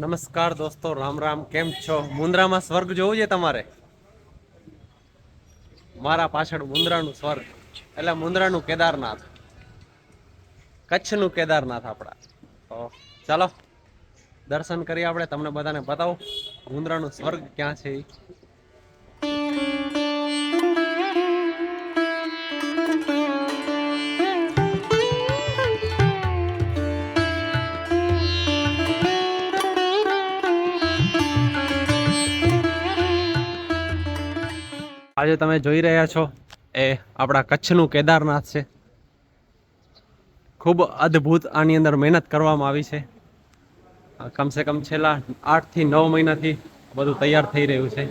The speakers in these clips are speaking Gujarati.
નમસ્કાર દોસ્તો, રામ રામ. કેમ છો? મુન્દ્રામાં સ્વર્ગ જોવું છે તમારે? મારા પાછળ મુન્દ્રાનું સ્વર્ગ એટલે મુન્દ્રાનું કેદારનાથ, કચ્છનું કેદારનાથ આપડા. તો ચાલો દર્શન કરીએ. આપણે તમને બધાને બતાવું મુન્દ્રાનું સ્વર્ગ ક્યાં છે. આજે તમે જોઈ રહ્યા છો એ આપણા કચ્છનું કેદારનાથ છે. ખૂબ અદ્ભુત આની અંદર મહેનત કરવામાં આવી છે. કમસે કમ છેલ્લા 8 થી 9 મહિનાથી બધું તૈયાર થઈ રહ્યું છે.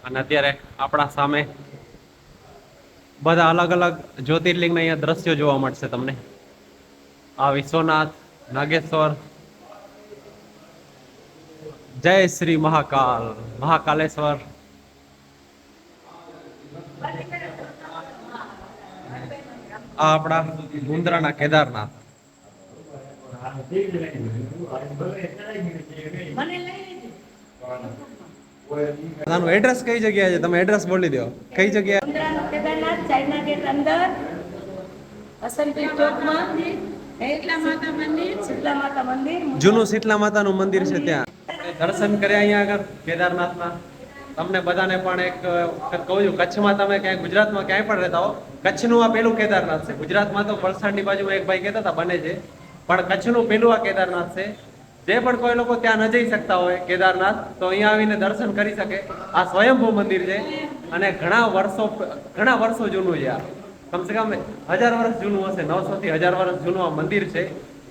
અને અત્યારે આપણા સામે બધા અલગ અલગ જ્યોતિર્લિંગના અહીંયા દ્રશ્યો જોવા મળશે તમને. આ વિશ્વનાથ, નાગેશ્વર, જય શ્રી મહાકાલ, મહાકાલેશ્વર. આ આપણા મુન્દ્રાના કેદારનાથ. તારું એડ્રેસ કઈ જગ્યાએ છે? તમે એડ્રેસ બોલી દો. કઈ જગ્યાએ? મુન્દ્રાનું કેદારનાથ, ચાઇના ગેટ અંદર, વસંતપીર ચોકમાં, શીતલા માતા મંદિર, જૂનું શીતલા માતાનું મંદિર છે ત્યાં. દર્શન કર્યા અહીંયા આગળ કેદારનાથના. તમને બધાને પણ એક વખત કહું છું, કચ્છમાં તમે ક્યાંય ગુજરાતમાં ક્યાંય પણ રહેતા હો, કચ્છનું આ પેલું કેદારનાથ છે. ગુજરાતમાં તો વલસાડની બાજુમાં એક ભાઈ કહેતા હતા બને છે, પણ કચ્છનું પેલું આ કેદારનાથ છે. જે પણ કોઈ લોકો ત્યાં ન જઈ શકતા હોય કેદારનાથ, તો અહીંયા આવીને દર્શન કરી શકે. આ સ્વયંભૂ મંદિર છે અને ઘણા વર્ષો જૂનું છે. આ કમસે કમ 1000 વર્ષ જૂનું હશે. 900 થી 1000 વર્ષ જૂનું આ મંદિર છે.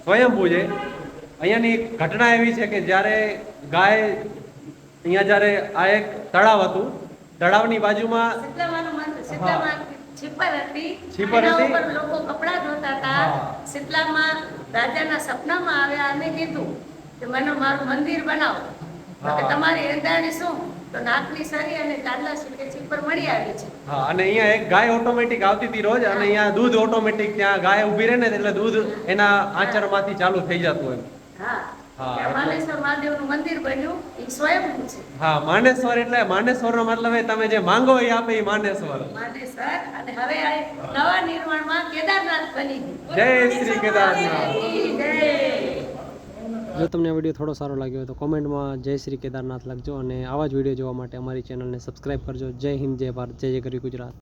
સ્વયંભૂ છે. અહીંયાની એક ઘટના એવી છે કે જ્યારે ગાય અહીંયા જ્યારે આ એક તળાવ હતું, તળાવની બાજુમાં છીપર હતી. છીપર એના હતી. ઉપર લોકો કપડા ધોતા હતા. શીતલામાં રાજાના સપનામાં આવ્યા અને કીધું કે મને મારું મંદિર બનાવો. તો કે તમારી એંધાણી શું? તો નાકની સરી અને ચાંદલા કે છીપર મળી આવી છે. હા, અને અહીંયા એક ગાય ઓટોમેટિક આવતી હતી રોજ, અને અહીંયા દૂધ ઓટોમેટિક ત્યાં ગાય ઊભી રહે ને એટલે દૂધ એના આંચળમાંથી ચાલુ થઈ જતું હોય. હા, હા, ત્યાં માનેશ્વર મહાદેવનું મંદિર બન્યું. એ સ્વયંભૂ છે. હા, માનેશ્વર એટલે માનેશ્વરનો મતલબ એ તમે જે માંગો એ આપે એ માનેશ્વર. માનેશ્વર. અને હવે આ નવા નિર્માણમાં કેદારનાથ બની ગયું. જય શ્રી કેદારનાથ. જય. જો તમને વિડીયો થોડો સારો લાગ્યો હોય તો કોમેન્ટમાં જય શ્રી કેદારનાથ લખજો, અને આવા જ વિડીયો જોવા માટે અમારી ચેનલને સબસ્ક્રાઈબ કરજો. જય હિન્દ, જય ભારત, જય જય ગરવી ગુજરાત.